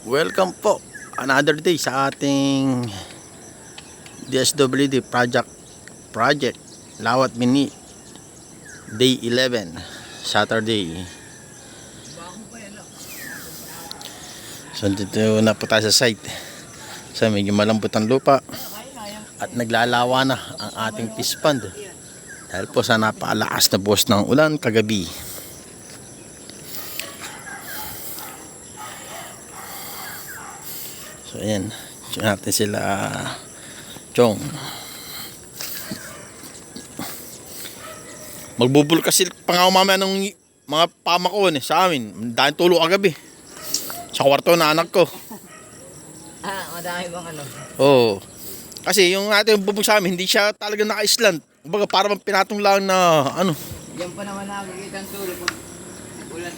Welcome po another day sa ating DSWD project Lawat Mini Day 11 Saturday. So dito na po tayo sa site. So medyo malambot ang lupa at naglalawa na ang ating fish pond dahil po sa napakalakas na buhos ng ulan kagabi. So ayan, check natin sila Chong. Magbubul kasi pangaw mamaya ng mga pamakon sa amin. Dahil tulo kagabi sa kwarto na anak ko. Madami bang ano? Oo. Kasi yung ating bubong sa amin, hindi siya talaga naka-island. Kumbaga para pinatong lang na ano. Diyan pa naman nakakikita ang tulo po. Ulan.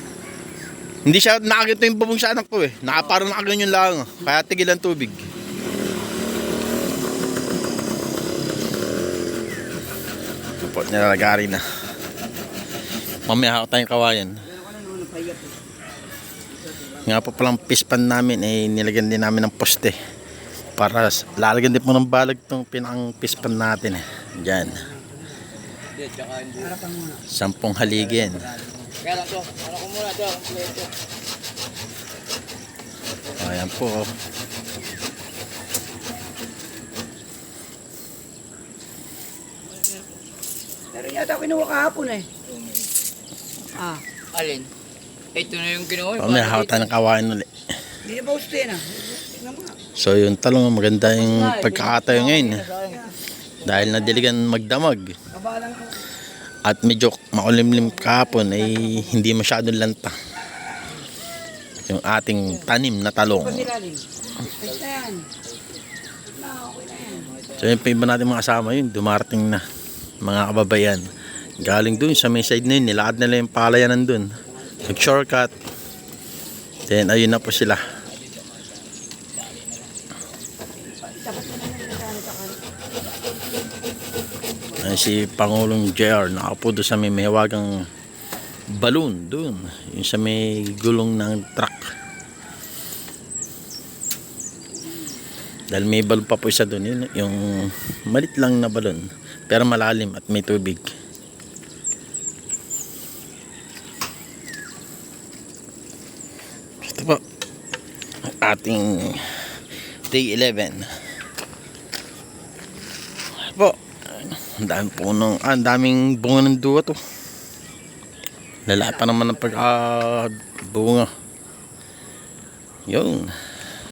Hindi siya nakakita yung bubong sa anak ko parang nakaganyan lang. Kaya tigil ang tubig. Po, nilalagari na. Mamaya ako tayong kawayan. Nga po palang fish pond namin nilagyan din namin ng poste. Para lalagyan din po ng balag itong pinang fish pond natin Diyan. 10 haligin. Kaya lang to, ano ko muna to, Ayan po. Pero yata kinuha kahapon Alin? Ito na yung ginawa. Mamaya ako tayo ng kawayan ulit. Hindi na ba gusto yan So yung talong maganda yung pagkakatayo ngayon dahil nadiligan magdamag at medyo makulimlim kahapon hindi masyadong lanta yung ating tanim na talong. So yung pa iba natin mga kasama yun dumarating na mga kababayan galing dun sa may side na yun, nilakad nila yung palayanan dun, nag shortcut, then ayun na po sila. Ay, si Pangulong JR nakaupo doon sa may mahiwagang balloon doon, yung sa may gulong ng truck dahil may balon pa po isa doon, yung malit lang na balon pero malalim at may tubig. Ito po ating day 11 po. Ang daming punong, ang daming bunga ng duwa to. Lalaki pa naman ang bunga. Yun.